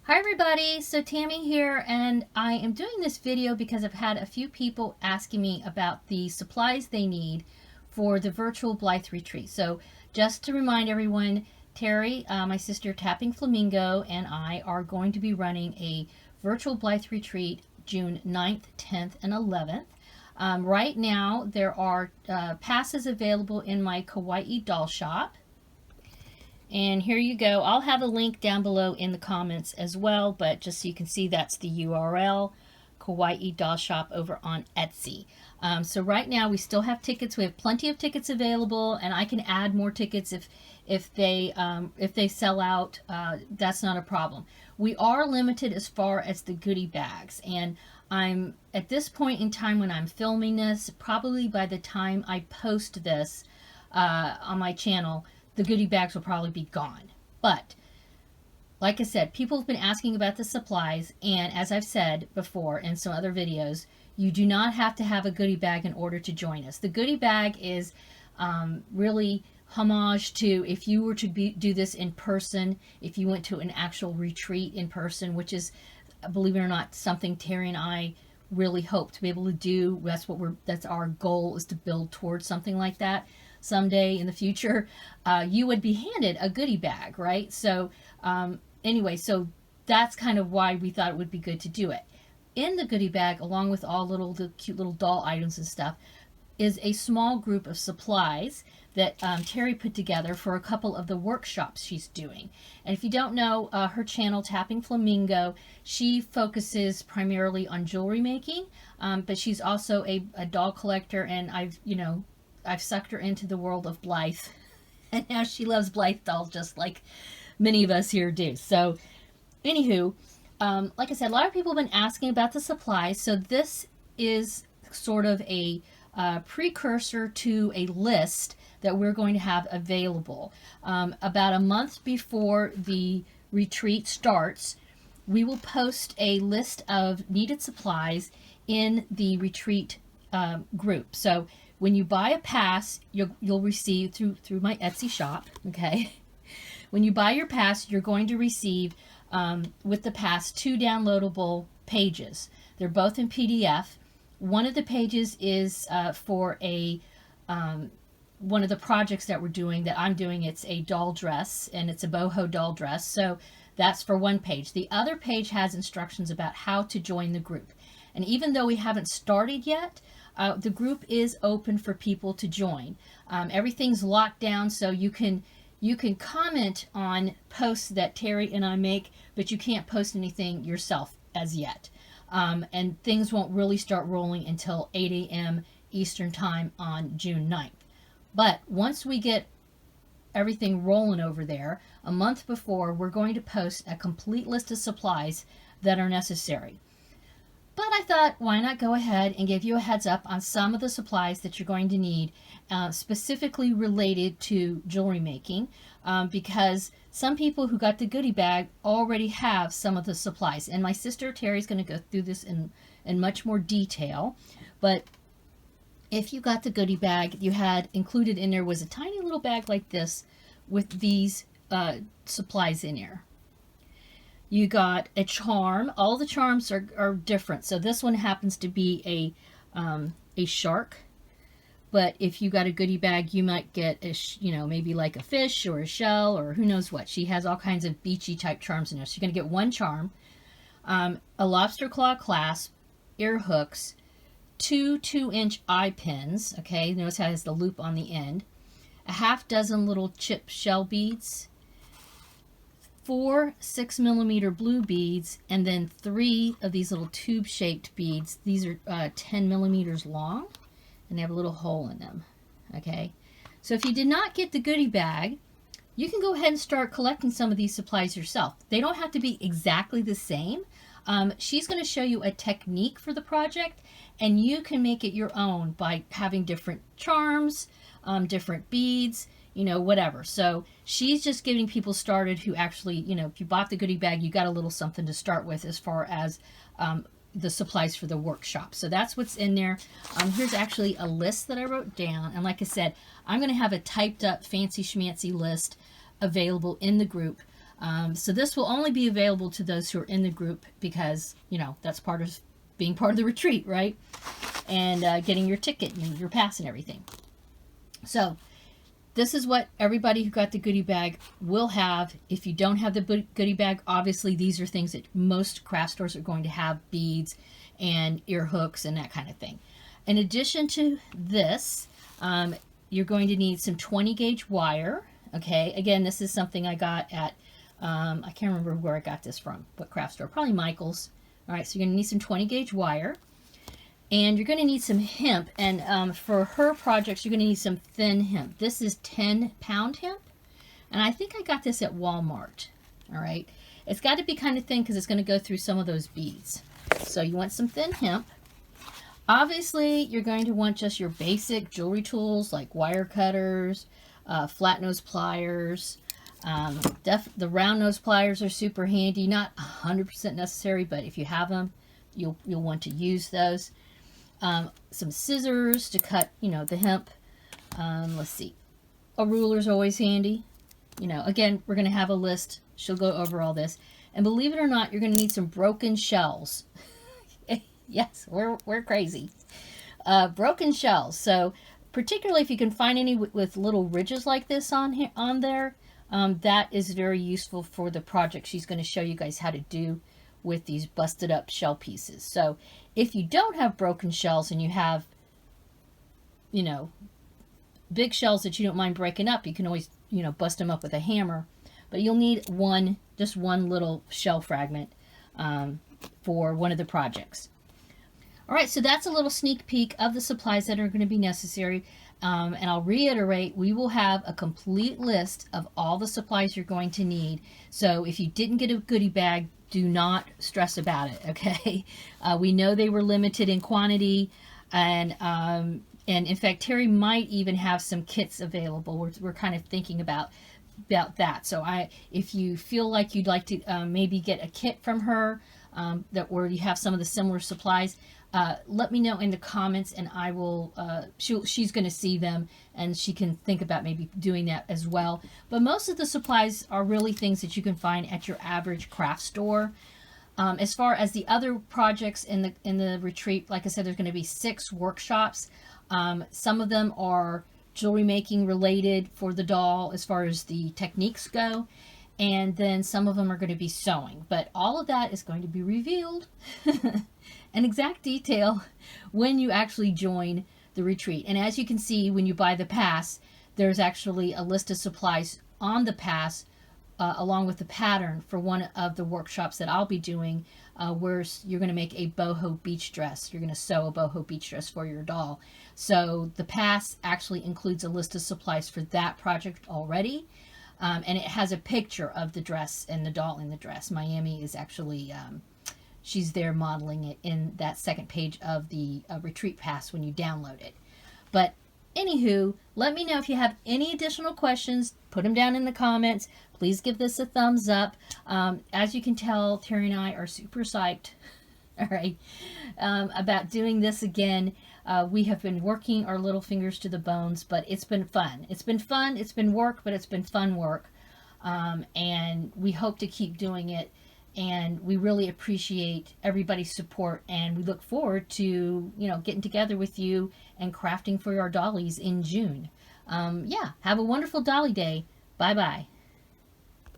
Hi everybody, so Tammy here, and I am doing this video because I've had a few people asking me about the supplies they need for the Virtual Blythe Retreat. So just to remind everyone, Terry, my sister Tapping Flamingo, and I are going to be running a Virtual Blythe Retreat June 9th, 10th, and 11th. Right now there are passes available in my Kawaii doll shop. And here you go. I'll have a link down below in the comments as well, but just so you can see, that's the URL, Kawaii Doll Shop over on Etsy. So right now we still have tickets. We have plenty of tickets available, and I can add more tickets if they sell out. That's not a problem. We are limited as far as the goodie bags, and I'm at this point in time when I'm filming this, probably by the time I post this on my channel, the goodie bags will probably be gone. But like I said, people have been asking about the supplies, and as I've said before in some other videos, you do not have to have a goodie bag in order to join us. The goodie bag is really homage to if you were to do this in person, if you went to an actual retreat in person, which is, believe it or not, something Terry and I really hope to be able to do. That's our goal, is to build towards something like that someday in the future. You would be handed a goodie bag, right? So anyway, so that's kind of why we thought it would be good to do it. In the goodie bag, along with all the cute little doll items and stuff, is a small group of supplies that Terry put together for a couple of the workshops she's doing. And if you don't know her channel, Tapping Flamingo, she focuses primarily on jewelry making, but she's also a doll collector, and I've sucked her into the world of Blythe, and now she loves Blythe dolls just like many of us here do. So anywho, like I said, a lot of people have been asking about the supplies, so this is sort of a precursor to a list that we're going to have available. About a month before the retreat starts, we will post a list of needed supplies in the retreat group. So when you buy a pass, you'll receive through my Etsy shop, okay? When you buy your pass, you're going to receive with the pass 2 downloadable pages. They're both in PDF. One of the pages is for one of the projects that I'm doing. It's a doll dress, and it's a boho doll dress. So that's for one page. The other page has instructions about how to join the group. And even though we haven't started yet, the group is open for people to join. Everything's locked down, so you can comment on posts that Terry and I make, but you can't post anything yourself as yet. And things won't really start rolling until 8 a.m. Eastern Time on June 9th. But once we get everything rolling over there, a month before, we're going to post a complete list of supplies that are necessary. But I thought, why not go ahead and give you a heads up on some of the supplies that you're going to need, specifically related to jewelry making, because some people who got the goodie bag already have some of the supplies. And my sister Terry's going to go through this in much more detail. But if you got the goodie bag, you had included in there was a tiny little bag like this with these supplies in there. You got a charm. All the charms are different. So this one happens to be a shark. But if you got a goodie bag, you might get maybe like a fish or a shell or who knows what. She has all kinds of beachy type charms in there. So you're going to get one charm, a lobster claw clasp, ear hooks, 2 2-inch eye pins. Okay, notice how it has the loop on the end. A half dozen little chip shell beads, 4 6mm blue beads, and then 3 of these little tube-shaped beads. These are 10 millimeters long, and they have a little hole in them. Okay, so if you did not get the goodie bag, you can go ahead and start collecting some of these supplies yourself. They don't have to be exactly the same. She's going to show you a technique for the project, and you can make it your own by having different charms, different beads, whatever. So she's just getting people started who actually, if you bought the goodie bag, you got a little something to start with as far as the supplies for the workshop. So that's what's in there. Here's actually a list that I wrote down. And like I said, I'm going to have a typed up fancy schmancy list available in the group So this will only be available to those who are in the group because, you know, that's part of being part of the retreat, right? And getting your ticket and your pass and everything. So this is what everybody who got the goodie bag will have. If you don't have the goodie bag, obviously these are things that most craft stores are going to have: beads and ear hooks and that kind of thing. In addition to this, you're going to need some 20 gauge wire. Okay, again, this is something I got at, I can't remember where I got this from, what craft store, probably Michael's. All right, so you're going to need some 20 gauge wire. And you're going to need some hemp, and for her projects, you're going to need some thin hemp. This is 10-pound hemp, and I think I got this at Walmart. All right, it's got to be kind of thin because it's going to go through some of those beads. So you want some thin hemp. Obviously, you're going to want just your basic jewelry tools like wire cutters, flat nose pliers. The round nose pliers are super handy. Not 100% necessary, but if you have them, you'll want to use those. Some scissors to cut, you know, the hemp. Let's see. A ruler's always handy. You know, again, we're going to have a list. She'll go over all this. And believe it or not, you're going to need some broken shells. Yes, we're crazy. Broken shells. So particularly if you can find any with little ridges like this on there, that is very useful for the project she's going to show you guys how to do with these busted up shell pieces. So if you don't have broken shells and you have, you know, big shells that you don't mind breaking up, you can always, you know, bust them up with a hammer. But you'll need just one little shell fragment for one of the projects. All right, so that's a little sneak peek of the supplies that are going to be necessary. And I'll reiterate, we will have a complete list of all the supplies you're going to need. So if you didn't get a goodie bag, do not stress about it, okay? We know they were limited in quantity, and in fact, Terry might even have some kits available. We're kind of thinking about that. So if you feel like you'd like to maybe get a kit from her, where you have some of the similar supplies, let me know in the comments, and I will, she's going to see them, and she can think about maybe doing that as well. But most of the supplies are really things that you can find at your average craft store. As far as the other projects in the retreat, like I said, there's going to be 6 workshops. Some of them are jewelry making related for the doll as far as the techniques go. And then some of them are going to be sewing. But all of that is going to be revealed in exact detail when you actually join the retreat. And as you can see, when you buy the pass, there's actually a list of supplies on the pass along with the pattern for one of the workshops that I'll be doing, where you're going to make a boho beach dress. You're going to sew a boho beach dress for your doll. So the pass actually includes a list of supplies for that project already. And it has a picture of the dress and the doll in the dress. Miami is actually, she's there modeling it in that second page of the retreat pass when you download it. But anywho, let me know if you have any additional questions. Put them down in the comments. Please give this a thumbs up. As you can tell, Terry and I are super psyched, all right, about doing this again. We have been working our little fingers to the bones, but it's been fun. It's been fun. It's been work, but it's been fun work. And we hope to keep doing it. And we really appreciate everybody's support. And we look forward to, you know, getting together with you and crafting for our dollies in June. Yeah, have a wonderful Dolly Day. Bye-bye.